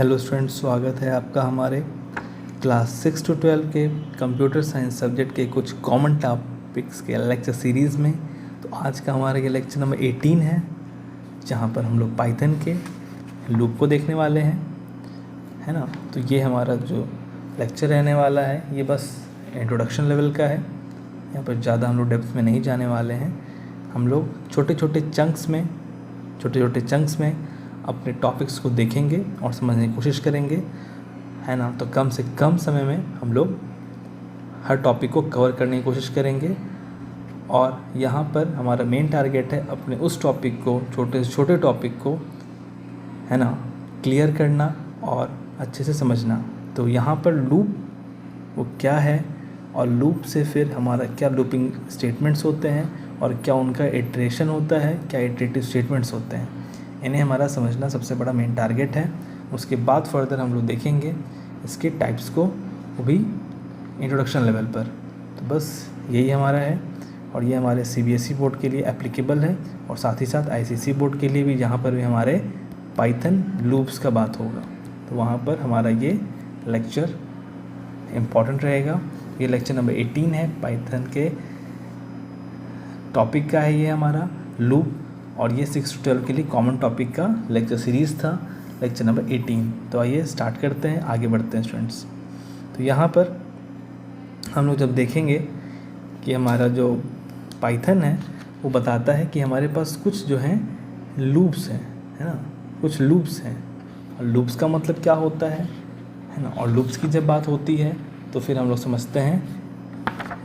Hello students, स्वागत है आपका हमारे क्लास 6 to 12 के कंप्यूटर साइंस सब्जेक्ट के कुछ कॉमन टॉपिक्स के लेक्चर सीरीज़ में। तो आज का हमारा ये लेक्चर नंबर 18 है, जहाँ पर हम लोग पाइथन के लूप को देखने वाले हैं, है ना। तो ये हमारा जो लेक्चर रहने वाला है ये बस इंट्रोडक्शन लेवल का है। यहाँ पर ज़्यादा हम लोग डेप्थ में नहीं जाने वाले हैं। हम लोग छोटे छोटे चंक्स में अपने टॉपिक्स को देखेंगे और समझने की कोशिश करेंगे, है ना। तो कम से कम समय में हम लोग हर टॉपिक को कवर करने की कोशिश करेंगे। और यहाँ पर हमारा मेन टारगेट है अपने उस टॉपिक को, छोटे से छोटे टॉपिक को, है ना, क्लियर करना और अच्छे से समझना। तो यहाँ पर लूप वो क्या है और लूप से फिर हमारा क्या लूपिंग स्टेटमेंट्स होते हैं और क्या उनका इटरेशन होता है, क्या इटरेटिव स्टेटमेंट्स होते हैं, इन्हें हमारा समझना सबसे बड़ा मेन टारगेट है। उसके बाद फर्दर हम लोग देखेंगे इसके टाइप्स को, वो भी इंट्रोडक्शन लेवल पर। तो बस यही हमारा है और ये हमारे CBSE बोर्ड के लिए एप्लीकेबल है और साथ ही साथ ICSE बोर्ड के लिए भी, जहाँ पर भी हमारे पाइथन लूप्स का बात होगा तो वहाँ पर हमारा ये लेक्चर इम्पॉर्टेंट रहेगा। ये लेक्चर नंबर 18 है, पाइथन के टॉपिक का है ये हमारा लूप, और ये 6 to 12 के लिए कॉमन टॉपिक का लेक्चर सीरीज़ था, लेक्चर नंबर 18। तो आइए स्टार्ट करते हैं, आगे बढ़ते हैं स्टूडेंट्स। तो यहाँ पर हम लोग जब देखेंगे कि हमारा जो पाइथन है वो बताता है कि हमारे पास कुछ जो हैं लूप्स हैं, है ना, कुछ लूप्स हैं। और लूप्स का मतलब क्या होता है ना। और लूप्स की जब बात होती है तो फिर हम लोग समझते हैं,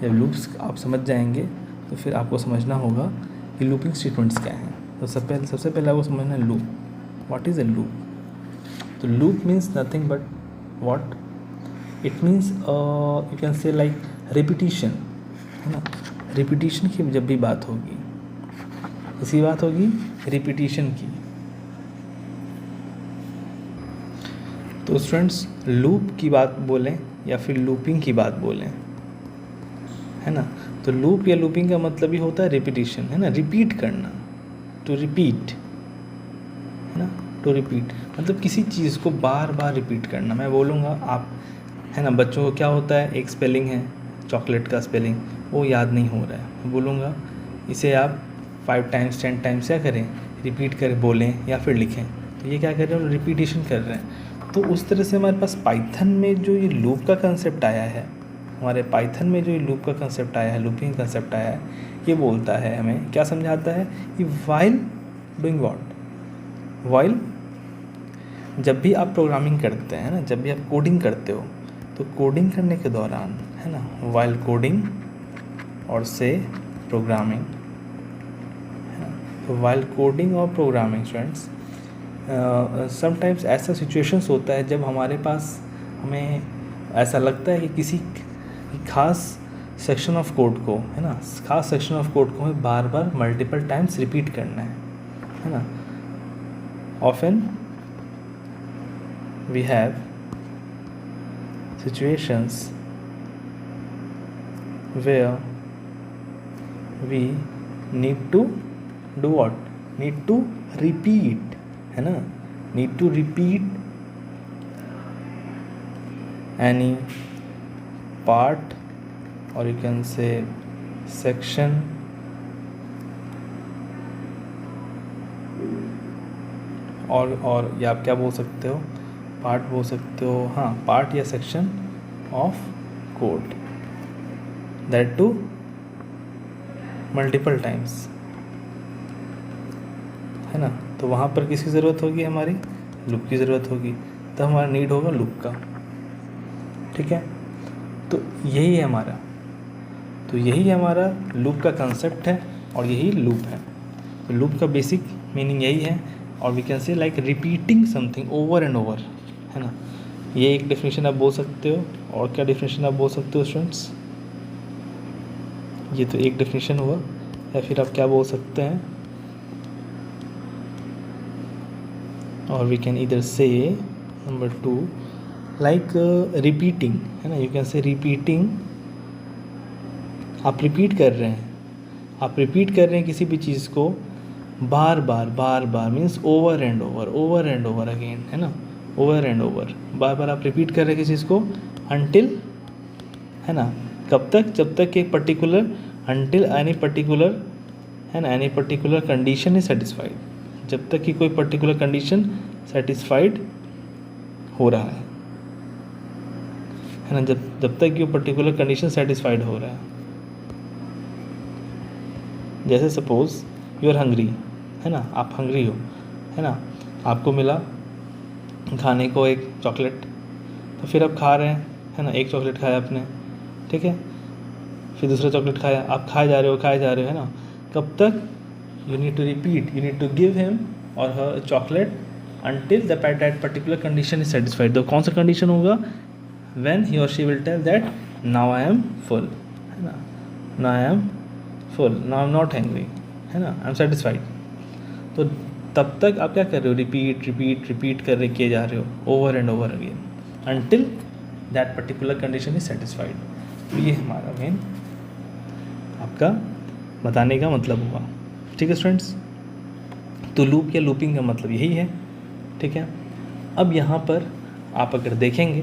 जब लूप्स आप समझ जाएंगे तो फिर आपको समझना होगा कि लूपिंग स्टेटमेंट्स क्या हैं। तो सबसे पहले आपको समझना है loop. What is a loop? तो loop means nothing but what it means, you can say like repetition, है ना। रिपीटिशन की जब भी बात होगी, इसी बात होगी रिपीटिशन की। तो स्टूडेंट्स, लूप की बात बोलें या फिर लूपिंग की बात बोलें, है ना, तो लूप या लूपिंग का मतलब ही होता है रिपीटिशन, है ना, रिपीट करना, टू रिपीट, है ना, टू रिपीट मतलब किसी चीज़ को बार बार रिपीट करना। मैं बोलूँगा आप, है ना, बच्चों को क्या होता है, एक स्पेलिंग है चॉकलेट का स्पेलिंग, वो याद नहीं हो रहा है, मैं बोलूँगा इसे आप 5 times 10 times क्या करें, रिपीट करें, बोलें या फिर लिखें। तो ये क्या कर रहे हैं, रिपीटिशन कर रहे हैं। तो उस तरह से हमारे पास पाइथन में जो ये लूप का कंसेप्ट आया है, हमारे पाइथन में जो ये लूप का कंसेप्ट आया है, लूपिंग कंसेप्ट आया है, ये बोलता है, हमें क्या समझाता है कि वाइल डूइंग व्हाट, वाइल जब भी आप प्रोग्रामिंग करते हैं ना, जब भी आप कोडिंग करते हो, तो कोडिंग करने के दौरान, है ना, वाइल कोडिंग और से प्रोग्रामिंग, है ना। तो वाइल कोडिंग और प्रोग्रामिंग स्टूडेंट्स, समटाइम्स ऐसा सिचुएशंस होता है जब हमारे पास, हमें ऐसा लगता है कि किसी खास सेक्शन ऑफ कोड को, है ना, खास सेक्शन ऑफ कोड को हमें बार बार मल्टीपल टाइम्स रिपीट करना है ना। Often we have situations where we need to do what, need to repeat, है ना, need to repeat any part, or you can say section और या आप क्या बोल सकते हो, पार्ट बोल सकते हो, हाँ, पार्ट या section of code, that to multiple times, है ना। तो वहाँ पर किसकी ज़रूरत होगी, हमारी लूप की ज़रूरत होगी, तो हमारा नीड होगा लूप का, ठीक है। तो यही है हमारा, तो यही हमारा लूप का कंसेप्ट है और यही लूप है। तो लूप का बेसिक मीनिंग यही है, और we can say like repeating something over and over, है ना। ये एक डेफिनेशन आप बोल सकते हो। और क्या डेफिनेशन आप बोल सकते हो स्टूडेंट्स? ये तो एक डेफिनेशन हुआ, या फिर आप क्या बोल सकते हैं, और वी कैन इधर से नंबर 2 लाइक रिपीटिंग, है ना, यू कैन से रिपीटिंग, आप रिपीट कर रहे हैं, आप रिपीट कर रहे हैं किसी भी चीज़ को बार बार means over and over again, है ना, ओवर एंड ओवर, बार बार आप रिपीट कर रहे हैं किस चीज़ को, अनटिल, है ना, कब तक, जब तक एक पर्टिकुलर, अनटिल एनी पर्टिकुलर, है ना, any particular condition is satisfied, जब तक कि कोई पर्टिकुलर कंडीशन सेटिस्फाइड हो रहा है ना, जब तक कि वो पर्टिकुलर कंडीशन सेटिस्फाइड हो रहा है। जैसे सपोज यू आर हंग्री, है ना, आप हंग्री हो, है ना, आपको मिला खाने को एक चॉकलेट, तो फिर आप खा रहे हैं, है ना, एक चॉकलेट खाया आपने, ठीक है, फिर दूसरा चॉकलेट खाया, आप खाए जा रहे हो, है ना, कब तक, you need to repeat, you need to give him or her chocolate until the that particular condition is satisfied। तो कौन सा कंडीशन होगा, when he or she will tell that now I am full, है ना, now I am full, now I am not hungry, है ना, I am satisfied। तो तब तक आप क्या कर रहे हो, रिपीट कर रहे किए जा रहे हो over and over again until that particular condition is satisfied। तो ये हमारा मेन आपका बताने का मतलब हुआ, ठीक है स्टूडेंट्स। तो लूप या लूपिंग का मतलब यही है, ठीक है। अब यहाँ पर आप अगर देखेंगे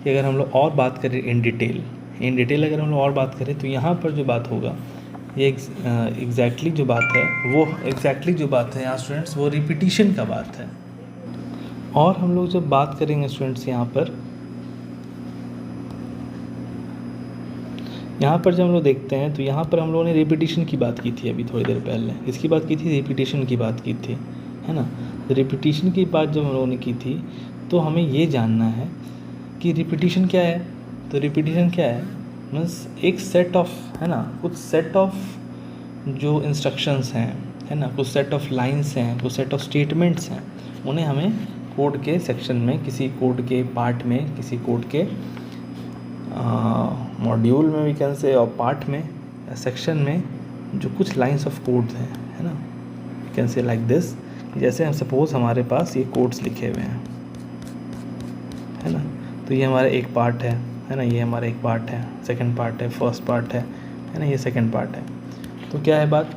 कि अगर हम लोग और बात करें इन डिटेल अगर हम लोग और बात करें, तो यहाँ पर जो बात होगा ये एग्जैक्टली जो बात है यहाँ स्टूडेंट्स, वो रिपीटिशन का बात है। और हम लोग जब बात करेंगे स्टूडेंट्स यहाँ पर जब हम लोग देखते हैं, तो यहाँ पर हम लोगों ने रिपीटिशन की बात की थी अभी थोड़ी देर पहले, इसकी बात की थी, रिपीटिशन की बात की थी, है ना। रिपीटिशन की बात जब हम लोगों ने की थी, तो हमें ये जानना है कि रिपीटिशन क्या है। तो रिपीटिशन क्या है, मीन्स एक सेट ऑफ, है ना, कुछ सेट ऑफ जो इंस्ट्रक्शंस हैं, है ना, कुछ सेट ऑफ लाइंस हैं, कुछ सेट ऑफ स्टेटमेंट्स हैं, उन्हें हमें कोड के सेक्शन में, किसी कोड के पार्ट में, किसी कोड के मॉड्यूल में भी कैन से, और पार्ट में, सेक्शन में जो कुछ लाइंस ऑफ कोड्स हैं, है ना, कैन से लाइक दिस। जैसे हम सपोज हमारे पास ये कोड्स लिखे हुए हैं, है ना, तो ये हमारा एक पार्ट है ना, ये हमारा एक पार्ट है, सेकंड पार्ट है, फर्स्ट पार्ट है ना, ये सेकंड पार्ट है। तो क्या है बात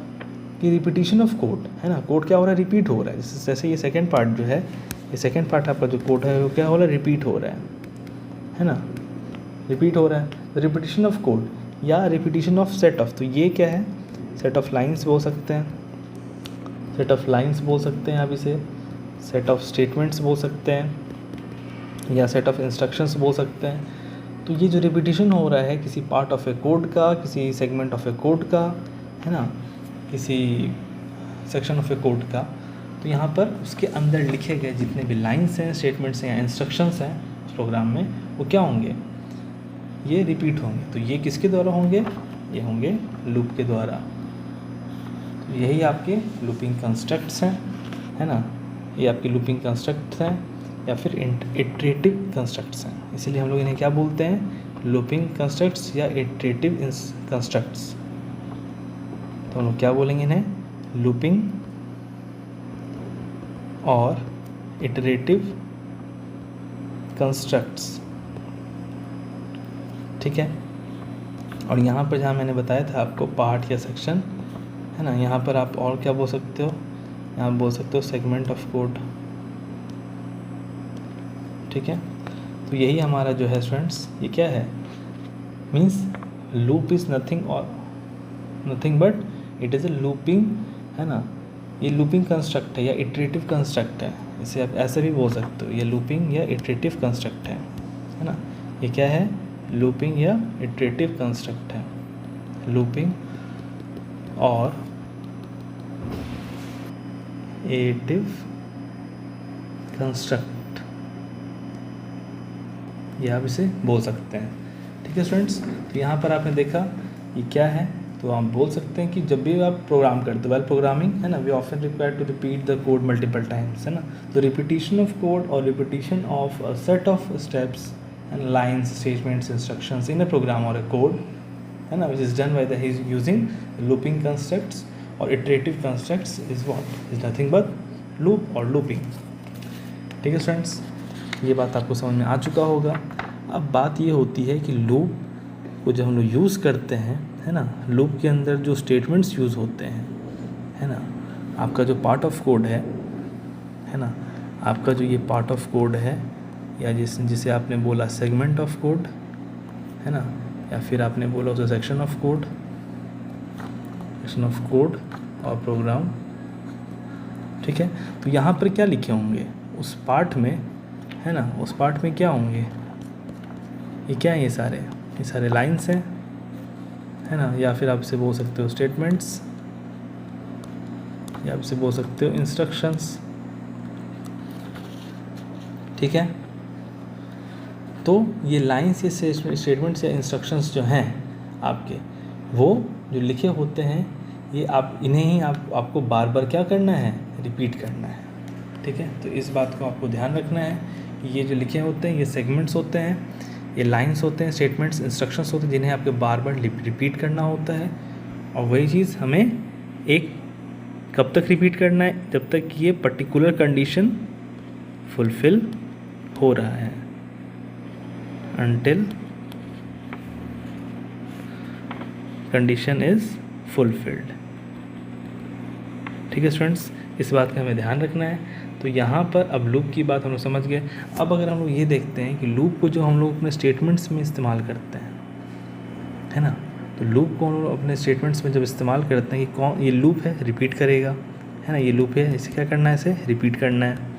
कि रिपीटिशन ऑफ कोड, है ना, कोड क्या हो रहा है, रिपीट हो रहा है। जैसे ये सेकंड पार्ट जो है, ये सेकंड पार्ट आपका जो कोड है वो क्या हो रहा है, रिपीट हो रहा है ना, रिपीट हो रहा है। रिपीटिशन ऑफ कोड या रिपीटिशन ऑफ सेट ऑफ, तो ये क्या है, सेट ऑफ लाइंस बोल सकते हैं, सेट ऑफ लाइंस बोल सकते हैं आप इसे, सेट ऑफ स्टेटमेंट्स बोल सकते हैं, या सेट ऑफ इंस्ट्रक्शंस बोल सकते हैं। तो ये जो रिपीटिशन हो रहा है किसी पार्ट ऑफ ए कोड का, किसी सेगमेंट ऑफ ए कोड का, है ना, किसी सेक्शन ऑफ ए कोड का, तो यहाँ पर उसके अंदर लिखे गए जितने भी लाइंस हैं, स्टेटमेंट्स हैं या इंस्ट्रक्शंस हैं उस प्रोग्राम में, वो क्या होंगे, ये रिपीट होंगे। तो ये किसके द्वारा होंगे, ये होंगे लूप के द्वारा। तो यही आपके लूपिंग कंस्ट्रक्ट्स हैं, है ना, ये आपके लूपिंग कंस्ट्रक्ट्स हैं या फिर इटरेटिव कंस्ट्रक्ट्स हैं। इसीलिए हम लोग इन्हें क्या बोलते हैं, लूपिंग कंस्ट्रक्ट्स या इटरेटिव कंस्ट्रक्ट्स। तो हम लोग क्या बोलेंगे इन्हें, लूपिंग और इटरेटिव कंस्ट्रक्ट्स, ठीक है। और यहाँ पर जहाँ मैंने बताया था आपको पार्ट या सेक्शन, है ना, यहाँ पर आप और क्या बोल सकते हो, यहाँ बोल सकते हो सेगमेंट ऑफ कोड, ठीक है। तो यही हमारा जो है स्टूडेंट्स, ये क्या है, means loop is nothing but it is a looping, है ना, ये लूपिंग कंस्ट्रक्ट है या इटरेटिव कंस्ट्रक्ट है, इसे आप ऐसे भी बोल सकते हो, ये लूपिंग या इटरेटिव कंस्ट्रक्ट है ना। ये क्या है, लूपिंग या इटरेटिव कंस्ट्रक्ट है, लूपिंग और इटरेटिव कंस्ट्रक्ट, ये आप इसे बोल सकते हैं, ठीक है स्टूडेंट्स। तो यहाँ पर आपने देखा ये क्या है, तो आप बोल सकते हैं कि जब भी आप प्रोग्राम करते हो, वेल प्रोग्रामिंग, है ना, we often require to repeat the code multiple times, है ना। तो रिपीटिशन ऑफ कोड और repetition of a set of steps and lines, statements, instructions in a program or a code, है ना, which is done by he is using looping constructs or iterative constructs is what is nothing but loop or looping, ठीक है students. ये बात आपको समझ में आ चुका होगा। अब बात ये होती है कि लूप को जब हम लोग यूज़ करते हैं, है ना, लूप के अंदर जो स्टेटमेंट्स यूज़ होते हैं, है ना, आपका जो पार्ट ऑफ कोड है ना, आपका जो ये पार्ट ऑफ कोड है, या जिसे आपने बोला सेगमेंट ऑफ कोड, है ना, या फिर आपने बोला उसे सेक्शन ऑफ कोड और प्रोग्राम, ठीक है। तो यहाँ पर क्या लिखे होंगे उस पार्ट में, है ना, उस पार्ट में क्या होंगे, ये क्या है, ये सारे लाइंस हैं, है ना, या फिर आप इसे बोल सकते हो स्टेटमेंट्स, या आप इसे बोल सकते हो इंस्ट्रक्शंस, ठीक है। तो ये लाइंस, ये स्टेटमेंट्स या इंस्ट्रक्शंस जो हैं आपके, वो जो लिखे होते हैं, ये इन्हें ही आपको बार बार क्या करना है, रिपीट करना है, ठीक है। तो इस बात को आपको ध्यान रखना है कि ये जो लिखे होते हैं ये सेगमेंट्स होते हैं, ये लाइंस होते हैं, स्टेटमेंट्स इंस्ट्रक्शंस होते हैं, जिन्हें आपको बार बार रिपीट करना होता है। और वही चीज़ हमें कब तक रिपीट करना है, जब तक कि ये पर्टिकुलर कंडीशन फुलफिल हो रहा है, until condition is fulfilled, ठीक है स्टूडेंट्स। इस बात का हमें ध्यान रखना है। तो यहाँ पर अब लूप की बात हम लोग समझ गए। अब अगर हम लोग ये देखते हैं कि लूप को जो हम लोग अपने स्टेटमेंट्स में इस्तेमाल करते हैं, है ना, तो लूप को हम लोग अपने स्टेटमेंट्स में जब इस्तेमाल करते हैं कि ये लूप है, रिपीट करेगा, है ना, ये लूप है, इसे क्या करना है, इसे रिपीट करना है।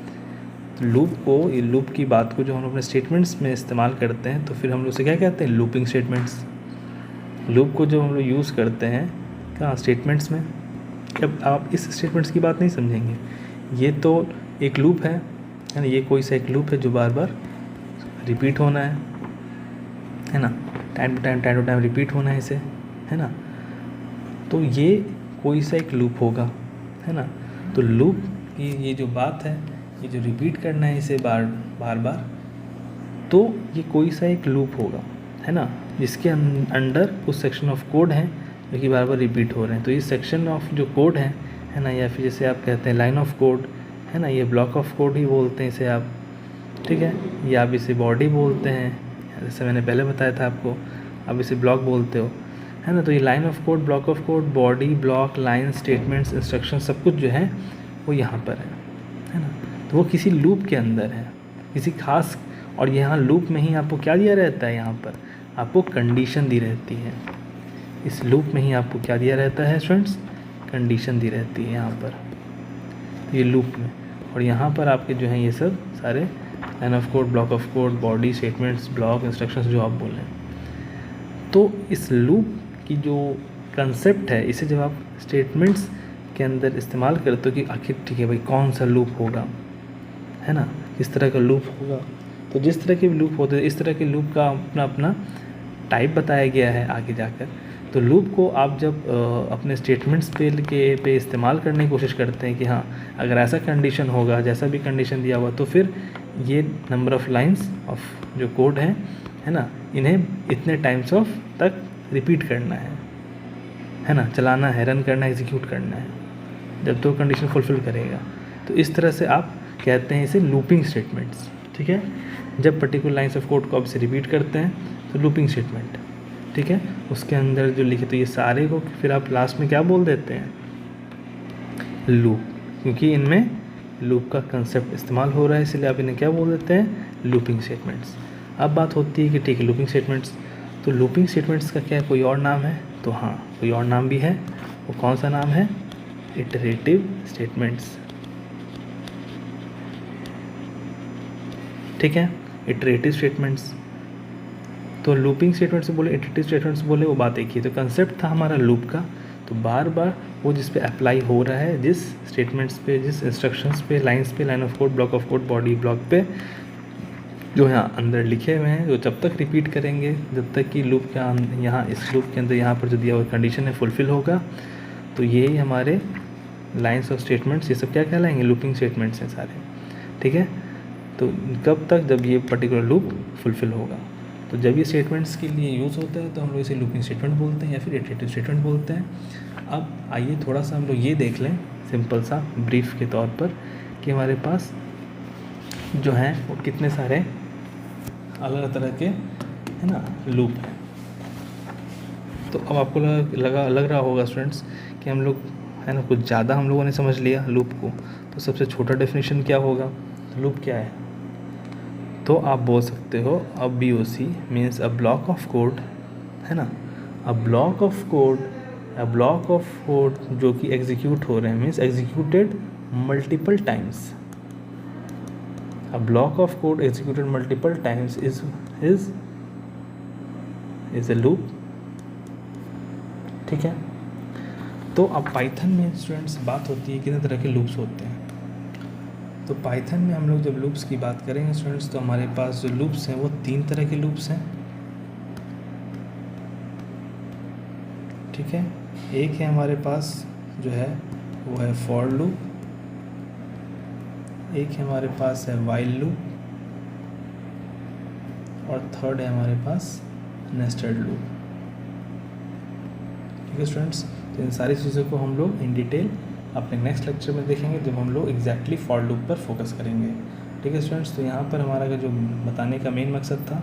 तो ये लूप की बात को जो हम लोग अपने स्टेटमेंट्स में इस्तेमाल करते हैं, तो फिर हम लोग उसे क्या कहते हैं, लूपिंग स्टेटमेंट्स। लूप को जो हम लोग यूज़ करते हैं कहाँ, स्टेटमेंट्स में। अब आप इस स्टेटमेंट्स की बात नहीं समझेंगे, ये तो एक लूप है ना, ये कोई सा एक लूप है जो बार बार रिपीट होना है ना, टाइम टू टाइम रिपीट होना है इसे, है ना। तो ये कोई सा एक लूप होगा, है ना। तो लूप की ये जो बात है, ये जो रिपीट करना है इसे बार बार, तो ये कोई सा एक लूप होगा, है ना, जिसके अंडर कुछ सेक्शन ऑफ कोड हैं जो कि बार बार रिपीट हो रहे हैं। तो ये सेक्शन ऑफ जो कोड है ना, या फिर जैसे आप कहते हैं लाइन ऑफ कोड, है ना, ये ब्लॉक ऑफ कोड ही बोलते हैं इसे आप, ठीक है, या आप इसे बॉडी बोलते हैं, जैसे मैंने पहले बताया था आपको, आप इसे ब्लॉक बोलते हो, है ना। तो ये line of code, block of code, body, block, line, statements, instruction, सब कुछ जो है वो यहाँ पर है ना। तो वो किसी लूप के अंदर है, किसी खास, और यहाँ लूप में ही आपको क्या दिया रहता है, यहाँ पर आपको कंडीशन दी रहती है। इस लूप में ही आपको क्या दिया रहता है स्टूडेंट्स, कंडीशन दी रहती है यहाँ पर, ये लूप में। और यहाँ पर आपके जो हैं ये सब सारे line of code, block of code, body, statements, block, instructions जो आप बोल रहे हैं। तो इस लूप की जो कंसेप्ट है, इसे जब आप स्टेटमेंट्स के अंदर इस्तेमाल करते हो कि आखिर ठीक है भाई कौन सा लूप होगा, है ना, किस तरह का लूप होगा। तो जिस तरह के लूप होते हैं, इस तरह के लूप का अपना अपना टाइप बताया गया है आगे जाकर। तो लूप को आप जब अपने स्टेटमेंट्स पे इस्तेमाल करने की कोशिश करते हैं कि हाँ अगर ऐसा कंडीशन होगा, जैसा भी कंडीशन दिया हुआ, तो फिर ये नंबर ऑफ़ लाइंस ऑफ जो कोड है ना, इन्हें इतने टाइम्स ऑफ तक रिपीट करना है ना, चलाना है, रन करना है, एग्जीक्यूट करना है, जब तो कंडीशन फुलफिल करेगा। तो इस तरह से आप कहते हैं इसे लूपिंग स्टेटमेंट्स, ठीक है। जब पर्टिकुलर लाइंस ऑफ कोड को आप इसे रिपीट करते हैं तो लूपिंग स्टेटमेंट, ठीक है, उसके अंदर जो लिखे, तो ये सारे को फिर आप लास्ट में क्या बोल देते हैं, लूप, क्योंकि इनमें लूप का कंसेप्ट इस्तेमाल हो रहा है, इसलिए आप इन्हें क्या बोल देते हैं, लूपिंग स्टेटमेंट्स। अब बात होती है कि ठीक है लूपिंग स्टेटमेंट्स, तो लूपिंग स्टेटमेंट्स का क्या कोई और नाम है, तो हाँ कोई और नाम भी है। वो कौन सा नाम है, इटरेटिव स्टेटमेंट्स, ठीक है, इटरेटिव स्टेटमेंट्स। तो लूपिंग स्टेटमेंट से बोले, इटरेटिव स्टेटमेंट्स बोले, वो बात एक ही। तो कंसेप्ट था हमारा लूप का, तो बार बार वो जिस पे अप्लाई हो रहा है, जिस स्टेटमेंट्स पे, जिस इंस्ट्रक्शंस पे, लाइंस पे, line of code, block of code, body, block पे जो यहाँ अंदर लिखे हुए हैं, जो जब तक रिपीट करेंगे, जब तक कि लूप का यहाँ इस लूप के अंदर यहाँ पर जो दिया हुआ कंडीशन है फुलफिल होगा, तो यही हमारे लाइन्स ऑफ स्टेटमेंट्स, ये सब क्या कहलाएंगे, लूपिंग स्टेटमेंट्स हैं सारे, ठीक है। तो कब तक, जब ये पर्टिकुलर लूप फुलफिल होगा। तो जब ये स्टेटमेंट्स के लिए यूज़ होता है तो हम लोग इसे लूपिंग स्टेटमेंट बोलते हैं या फिर इटरेटिव स्टेटमेंट बोलते हैं। अब आइए थोड़ा सा हम लोग ये देख लें सिंपल सा ब्रीफ के तौर पर कि हमारे पास जो हैं वो कितने सारे अलग अलग तरह के, है ना, लूप हैं। तो अब आपको लग रहा होगा स्टूडेंट्स कि हम लोग, है ना, कुछ ज़्यादा हम लोगों ने समझ लिया लूप को। तो सबसे छोटा डेफिनेशन क्या होगा, लूप क्या है? तो आप बोल सकते हो अ BOC means a block of code, है ना, अ ब्लॉक ऑफ कोड जो कि एग्जीक्यूट हो रहे हैं, means executed multiple times. A block of code executed multiple times is a loop. ठीक है, तो अब पाइथन में स्टूडेंट्स बात होती है कितने तरह के लूप्स होते हैं। तो पाइथन में हम लोग जब लूप्स की बात करेंगे स्टूडेंट्स, तो हमारे पास जो लूप्स हैं वो 3 तरह के लूप्स हैं। ठीक है, एक है हमारे पास जो है वो है फॉर लूप, एक है हमारे पास है वाइल लूप, और थर्ड है हमारे पास नेस्टेड लूप। ठीक है स्टूडेंट्स, तो इन सारी चीज़ों को हम लोग इन डिटेल अपने नेक्स्ट लेक्चर में देखेंगे, जब हम लोग एग्जैक्टली फॉर लूप पर फोकस करेंगे। ठीक है स्टूडेंट्स, तो यहाँ पर हमारा जो बताने का मेन मकसद था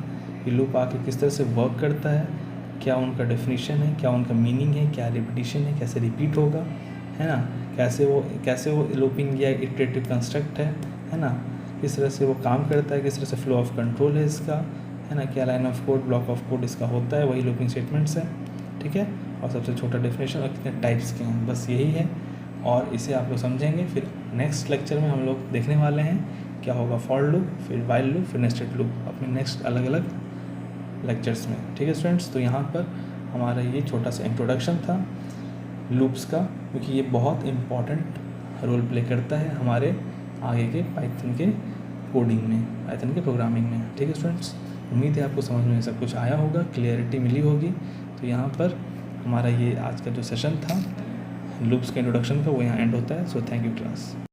कि लूप आके किस तरह से वर्क करता है, क्या उनका डेफिनेशन है, क्या उनका मीनिंग है, क्या रिपीटिशन है, कैसे रिपीट होगा, है ना, कैसे वो लूपिंग या इटरेटिव कंस्ट्रक्ट है ना, किस तरह से वो काम करता है, किस तरह से फ्लो ऑफ कंट्रोल है इसका, है ना, क्या line of code, block of code इसका होता है, वही लूपिंग स्टेटमेंट्स है। ठीक है, और सबसे छोटा डेफिनेशन और कितने टाइप्स के हैं, बस यही है। और इसे आप लोग समझेंगे, फिर नेक्स्ट लेक्चर में हम लोग देखने वाले हैं क्या होगा फॉर लूप, फिर वाइल लूप, फिर नेस्टेड लूप, अपने नेक्स्ट अलग अलग लेक्चर्स में। ठीक है स्टूडेंट्स, तो यहाँ पर हमारा ये छोटा सा इंट्रोडक्शन था लूप्स का, क्योंकि ये बहुत इम्पॉर्टेंट रोल प्ले करता है हमारे आगे के पाइथन के कोडिंग में, पाइथन के प्रोग्रामिंग में। ठीक है स्टूडेंट्स, उम्मीद है आपको समझ में सब कुछ आया होगा, क्लियरिटी मिली होगी। तो यहाँ पर हमारा ये आज का जो सेशन था लूप्स के इंट्रोडक्शन का वो यहाँ एंड होता है। So thank you class.